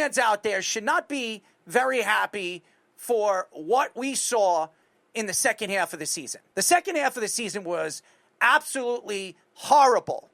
fans out there should not be very happy for what we saw in the second half of the season. The second half of the season was absolutely horrible.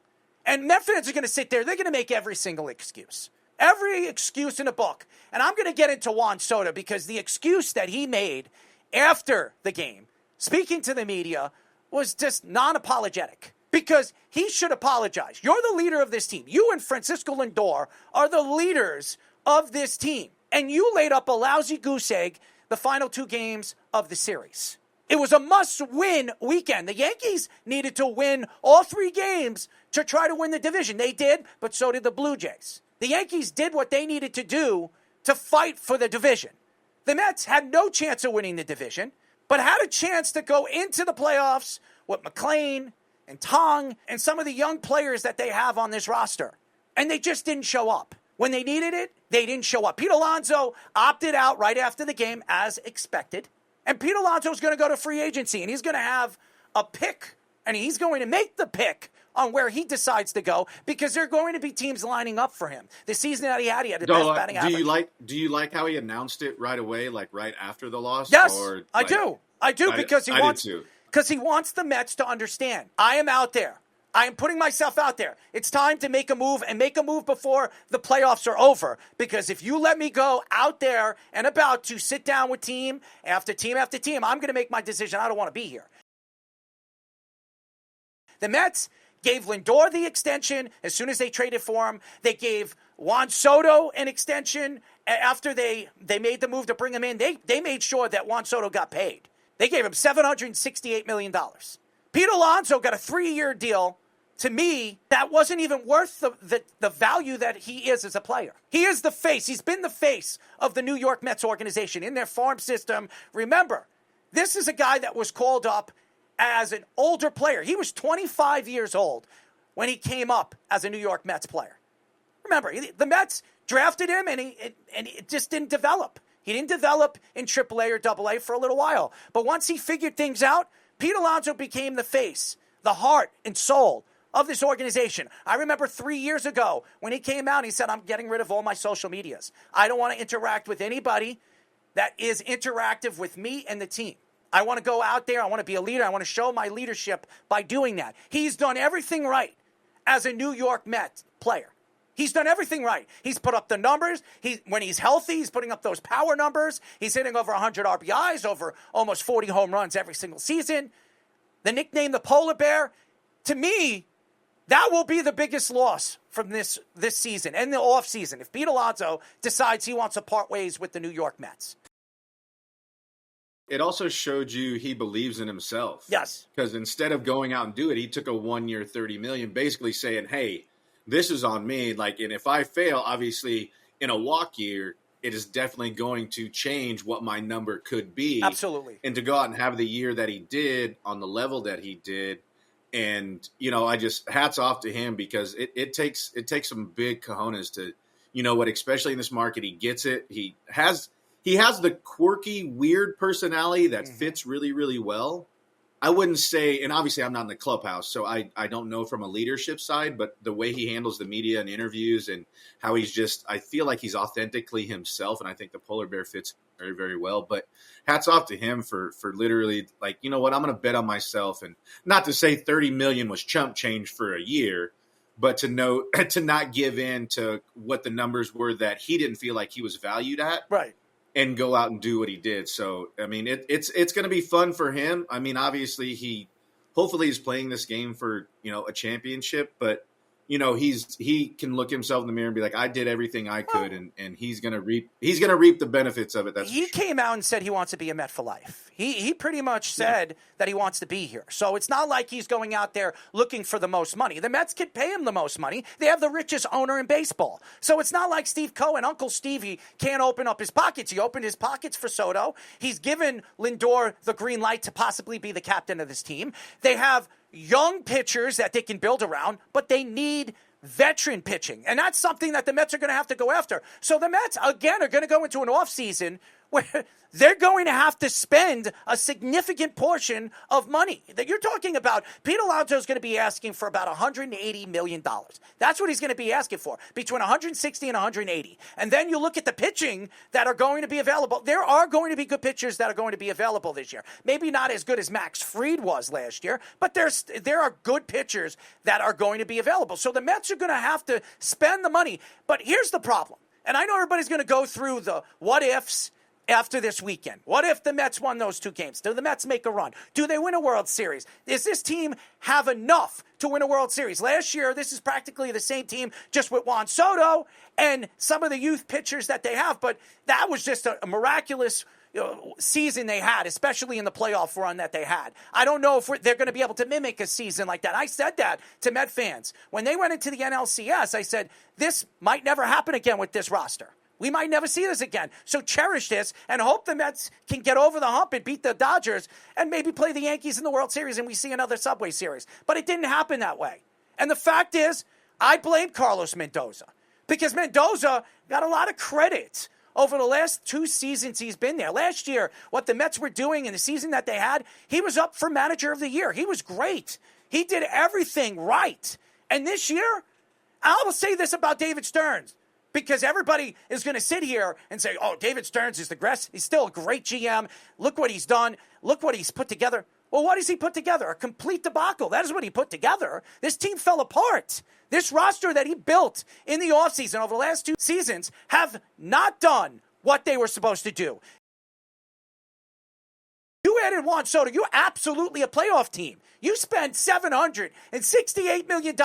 And Met fans are going to sit there. They're going to make every single excuse. Every excuse in the book. And I'm going to get into Juan Soto because the excuse that he made after the game, speaking to the media, was just non-apologetic. Because he should apologize. You're the leader of this team. You and Francisco Lindor are the leaders of this team. And you laid up a lousy goose egg the final 2 games of the series. It was a must-win weekend. The Yankees needed to win all 3 games to try to win the division. They did, but so did the Blue Jays. The Yankees did what they needed to do to fight for the division. The Mets had no chance of winning the division, but had a chance to go into the playoffs with McLean and Tong and some of the young players that they have on this roster. And they just didn't show up. When they needed it, they didn't show up. Pete Alonso opted out right after the game, as expected. And Pete Alonso is going to go to free agency, and he's going to have a pick, and he's going to make the pick on where he decides to go because there are going to be teams lining up for him. The season that he had the best batting average. Do you like how he announced it right away, like right after the loss? Yes, or, I do. I do because he wants. Because he wants the Mets to understand, I am out there. I am putting myself out there. It's time to make a move and make a move before the playoffs are over. Because if you let me go out there and about to sit down with team after team after team, I'm going to make my decision. I don't want to be here. The Mets gave Lindor the extension as soon as they traded for him. They gave Juan Soto an extension after they made the move to bring him in. They made sure that Juan Soto got paid. They gave him $768 million. Pete Alonso got a 3-year deal. To me, that wasn't even worth the value that he is as a player. He is the face. He's been the face of the New York Mets organization in their farm system. Remember, this is a guy that was called up as an older player. He was 25 years old when he came up as a New York Mets player. Remember, the Mets drafted him, and it just didn't develop. He didn't develop in AAA or AA for a little while. But once he figured things out, Pete Alonso became the face, the heart and soul of this organization. I remember 3 years ago when he came out, he said, I'm getting rid of all my social medias. I don't want to interact with anybody that is interactive with me and the team. I want to go out there. I want to be a leader. I want to show my leadership by doing that. He's done everything right as a New York Mets player. He's done everything right. He's put up the numbers. When he's healthy, he's putting up those power numbers. He's hitting over 100 RBIs, over almost 40 home runs every single season. The nickname, the Polar Bear, to me, that will be the biggest loss from this season and the offseason if Pete Alonso decides he wants to part ways with the New York Mets. It also showed you he believes in himself. Yes. Because instead of going out and do it, he took a 1-year, $30 million, basically saying, hey, this is on me. Like, and if I fail, obviously in a walk year, it is definitely going to change what my number could be. Absolutely. And to go out and have the year that he did on the level that he did. And, you know, I just hats off to him because it takes some big cojones to, you know what, especially in this market, he gets it. He has the quirky, weird personality that fits really, really well. I wouldn't say, and obviously I'm not in the clubhouse, so I don't know from a leadership side, but the way he handles the media and interviews and how he's just, I feel like he's authentically himself, and I think the Polar Bear fits very, very well. But hats off to him for literally, like, you know what, I'm going to bet on myself. And not to say 30 million was chump change for a year, but to not give in to what the numbers were that he didn't feel like he was valued at. Right. And go out and do what he did. So, I mean, it's going to be fun for him. I mean, obviously hopefully he's playing this game for, you know, a championship, but you know, he can look himself in the mirror and be like, I did everything I could, and he's gonna reap the benefits of it. He came out and said he wants to be a Met for life. He pretty much said that he wants to be here. So it's not like he's going out there looking for the most money. The Mets could pay him the most money. They have the richest owner in baseball. So it's not like Steve Cohen, Uncle Stevie, can't open up his pockets. He opened his pockets for Soto. He's given Lindor the green light to possibly be the captain of this team. They have young pitchers that they can build around, but they need veteran pitching. And that's something that the Mets are going to have to go after. So the Mets, again, are going to go into an offseason where they're going to have to spend a significant portion of money. That you're talking about, Pete Alonso is going to be asking for about $180 million. That's what he's going to be asking for, between 160 and 180. And then you look at the pitching that are going to be available. There are going to be good pitchers that are going to be available this year. Maybe not as good as Max Fried was last year, but there are good pitchers that are going to be available. So the Mets are going to have to spend the money. But here's the problem. And I know everybody's going to go through the what-ifs after this weekend. What if the Mets won those 2 games? Do the Mets make a run? Do they win a World Series? Does this team have enough to win a World Series? Last year, this is practically the same team, just with Juan Soto and some of the youth pitchers that they have. But that was just a miraculous season they had, especially in the playoff run that they had. I don't know if they're going to be able to mimic a season like that. I said that to Met fans. When they went into the NLCS, I said, this might never happen again with this roster. We might never see this again. So cherish this and hope the Mets can get over the hump and beat the Dodgers and maybe play the Yankees in the World Series and we see another Subway Series. But it didn't happen that way. And the fact is, I blame Carlos Mendoza because Mendoza got a lot of credit over the last 2 seasons he's been there. Last year, what the Mets were doing in the season that they had, he was up for Manager of the Year. He was great. He did everything right. And this year, I will say this about David Stearns, because everybody is going to sit here and say, oh, David Stearns is he's still a great GM. Look what he's done. Look what he's put together. Well, what has he put together? A complete debacle. That is what he put together. This team fell apart. This roster that he built in the offseason over the last 2 seasons have not done what they were supposed to do. You added Juan Soto. You're absolutely a playoff team. You spent $768 million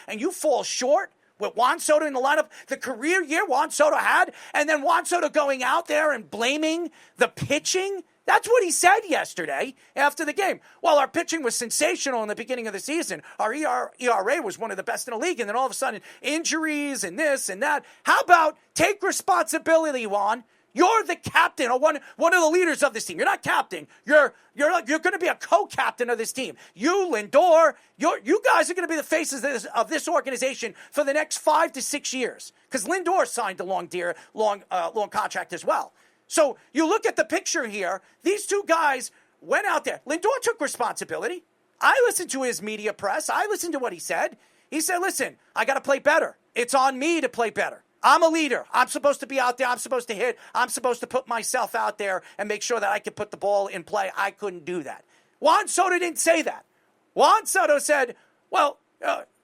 and you fall short with Juan Soto in the lineup, the career year Juan Soto had, and then Juan Soto going out there and blaming the pitching. That's what he said yesterday after the game. Well, our pitching was sensational in the beginning of the season. Our ERA was one of the best in the league, and then all of a sudden, injuries and this and that. How about take responsibility, Juan? You're the captain or one of the leaders of this team. You're not captain. You're going to be a co-captain of this team. You, Lindor, you guys are going to be the faces of this organization for the next 5 to 6 years. Because Lindor signed a long contract as well. So you look at the picture here. These 2 guys went out there. Lindor took responsibility. I listened to his media press. I listened to what he said. He said, listen, I got to play better. It's on me to play better. I'm a leader. I'm supposed to be out there. I'm supposed to hit. I'm supposed to put myself out there and make sure that I can put the ball in play. I couldn't do that. Juan Soto didn't say that. Juan Soto said, well,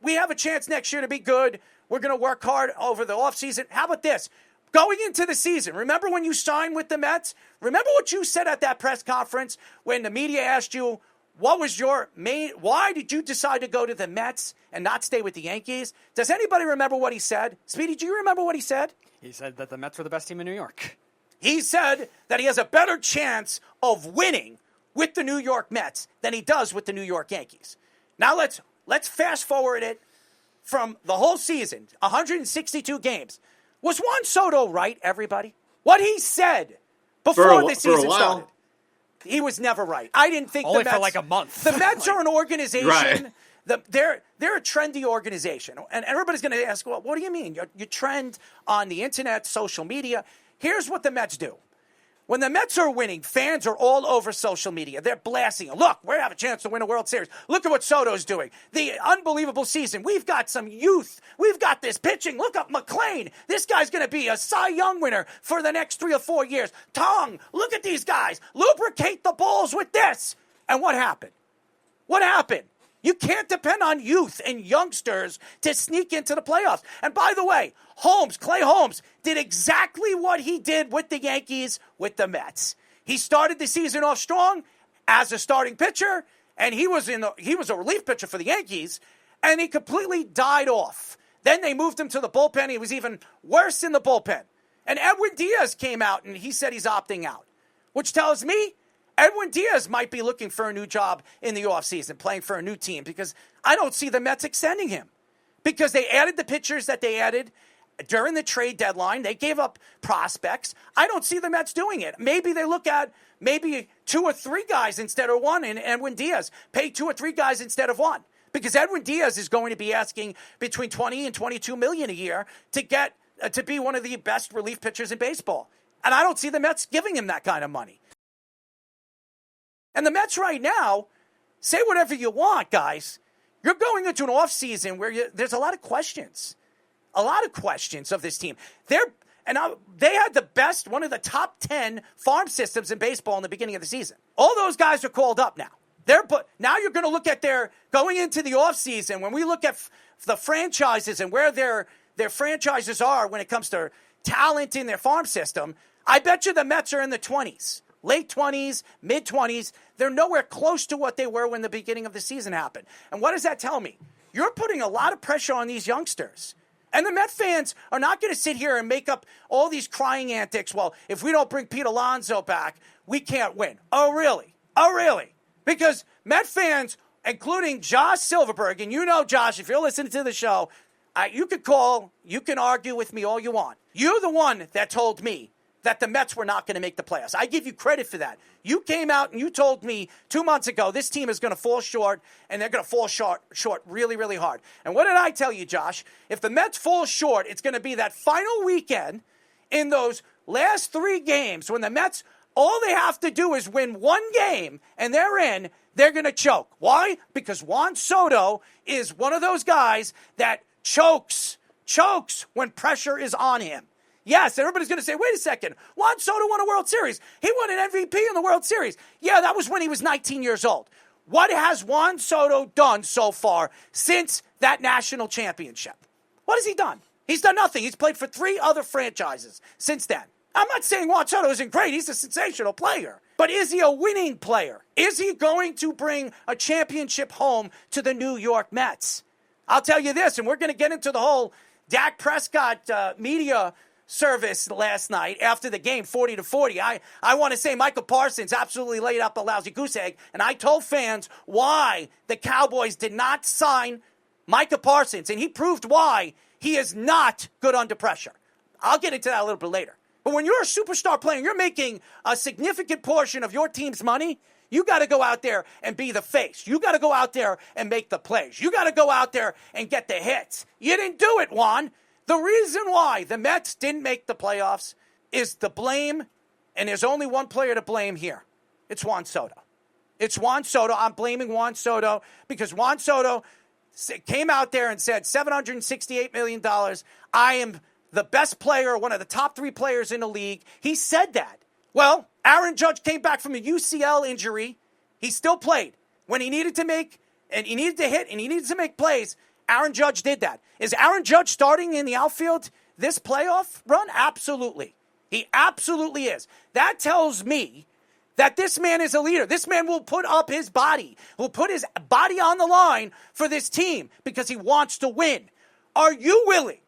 we have a chance next year to be good. We're going to work hard over the offseason. How about this? Going into the season, remember when you signed with the Mets? Remember what you said at that press conference when the media asked you, what was why did you decide to go to the Mets and not stay with the Yankees? Does anybody remember what he said? Speedy, do you remember what he said? He said that the Mets were the best team in New York. He said that he has a better chance of winning with the New York Mets than he does with the New York Yankees. Now let's fast forward it from the whole season, 162 games. Was Juan Soto right, everybody? What he said before the season started. He was never right. I didn't think only the Mets, for like a month. The Mets are an organization. Right. They're a trendy organization. And everybody's going to ask, well, what do you mean? You trend on the internet, social media. Here's what the Mets do. When the Mets are winning, fans are all over social media. They're blasting it. Look, we have a chance to win a World Series. Look at what Soto's doing. The unbelievable season. We've got some youth. We've got this pitching. Look up McLean. This guy's going to be a Cy Young winner for the next 3 or 4 years. Tong, look at these guys. Lubricate the balls with this. And what happened? What happened? You can't depend on youth and youngsters to sneak into the playoffs. And by the way, Clay Holmes, did exactly what he did with the Yankees with the Mets. He started the season off strong as a starting pitcher, and he was a relief pitcher for the Yankees, and he completely died off. Then they moved him to the bullpen. He was even worse in the bullpen. And Edwin Diaz came out, and he said he's opting out, which tells me Edwin Diaz might be looking for a new job in the offseason, playing for a new team, because I don't see the Mets extending him. Because they added the pitchers that they added during the trade deadline. They gave up prospects. I don't see the Mets doing it. Maybe they look at maybe 2 or 3 guys instead of one in Edwin Diaz. Pay 2 or 3 guys instead of one. Because Edwin Diaz is going to be asking between $20 and $22 million a year to get to be one of the best relief pitchers in baseball. And I don't see the Mets giving him that kind of money. And the Mets right now, say whatever you want, guys. You're going into an offseason where there's a lot of questions. A lot of questions of this team. They had the best, one of the top 10 farm systems in baseball in the beginning of the season. All those guys are called up now. Now you're going to look at going into the offseason, when we look at the franchises and where their franchises are when it comes to talent in their farm system, I bet you the Mets are in the 20s. Late 20s, mid-20s. They're nowhere close to what they were when the beginning of the season happened. And what does that tell me? You're putting a lot of pressure on these youngsters. And the Met fans are not going to sit here and make up all these crying antics. Well, if we don't bring Pete Alonso back, we can't win. Oh, really? Oh, really? Because Met fans, including Josh Silverberg, and you know, Josh, if you're listening to the show, you can argue with me all you want. You're the one that told me that the Mets were not going to make the playoffs. I give you credit for that. You came out and you told me 2 months ago this team is going to fall short, and they're going to fall short really, really hard. And what did I tell you, Josh? If the Mets fall short, it's going to be that final weekend in those last 3 games when the Mets, all they have to do is win 1 game, and they're going to choke. Why? Because Juan Soto is one of those guys that chokes when pressure is on him. Yes, everybody's going to say, wait a second, Juan Soto won a World Series. He won an MVP in the World Series. Yeah, that was when he was 19 years old. What has Juan Soto done so far since that national championship? What has he done? He's done nothing. He's played for 3 other franchises since then. I'm not saying Juan Soto isn't great. He's a sensational player. But is he a winning player? Is he going to bring a championship home to the New York Mets? I'll tell you this, and we're going to get into the whole Dak Prescott media service last night after the game, 40-40. I want to say Michael Parsons absolutely laid up a lousy goose egg, and I told fans why the Cowboys did not sign Micah Parsons, and he proved why he is not good under pressure. I'll get into that a little bit later. But when you're a superstar player, you're making a significant portion of your team's money, you got to go out there and be the face. You got to go out there and make the plays. You got to go out there and get the hits. You didn't do it, Juan. The reason why the Mets didn't make the playoffs is the blame, and there's only one player to blame here. It's Juan Soto. It's Juan Soto. I'm blaming Juan Soto because Juan Soto came out there and said $768 million. I am the best player, one of the top 3 players in the league. He said that. Well, Aaron Judge came back from a UCL injury. He still played. When he needed to make, and he needed to hit, and he needed to make plays, Aaron Judge did that. Is Aaron Judge starting in the outfield this playoff run? Absolutely. He absolutely is. That tells me that this man is a leader. This man will put up his body, will put his body on the line for this team because he wants to win. Are you willing?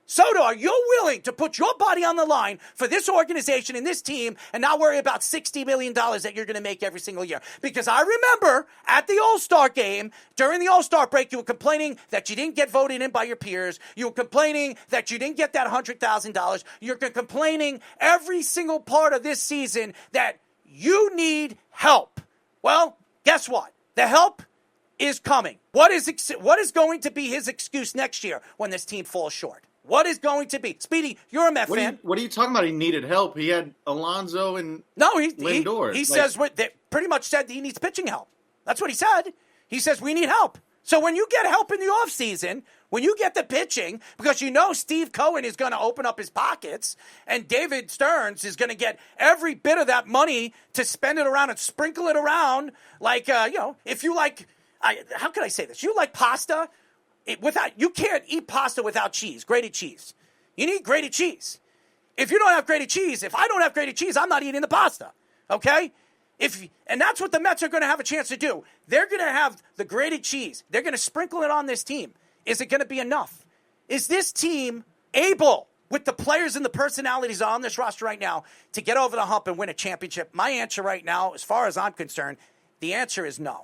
Soto, are you willing to put your body on the line for this organization and this team and not worry about $60 million that you're going to make every single year? Because I remember at the All-Star game, during the All-Star break, you were complaining that you didn't get voted in by your peers. You were complaining that you didn't get that $100,000. You're complaining every single part of this season that you need help. Well, guess what? The help is coming. What is going to be his excuse next year when this team falls short? What is going to be? Speedy, you're a Met fan. What are you talking about? He needed help. He had Alonso and Lindor. He says they pretty much said he needs pitching help. That's what he said. He says we need help. So when you get help in the offseason, when you get the pitching, because you know Steve Cohen is going to open up his pockets and David Stearns is going to get every bit of that money to spend it around and sprinkle it around like, if you like, how can I say this? You like pasta? You can't eat pasta without cheese, grated cheese. You need grated cheese. If you don't have grated cheese, if I don't have grated cheese, I'm not eating the pasta, okay? And that's what the Mets are going to have a chance to do. They're going to have the grated cheese. They're going to sprinkle it on this team. Is it going to be enough? Is this team able, with the players and the personalities on this roster right now, to get over the hump and win a championship? My answer right now, as far as I'm concerned, the answer is no.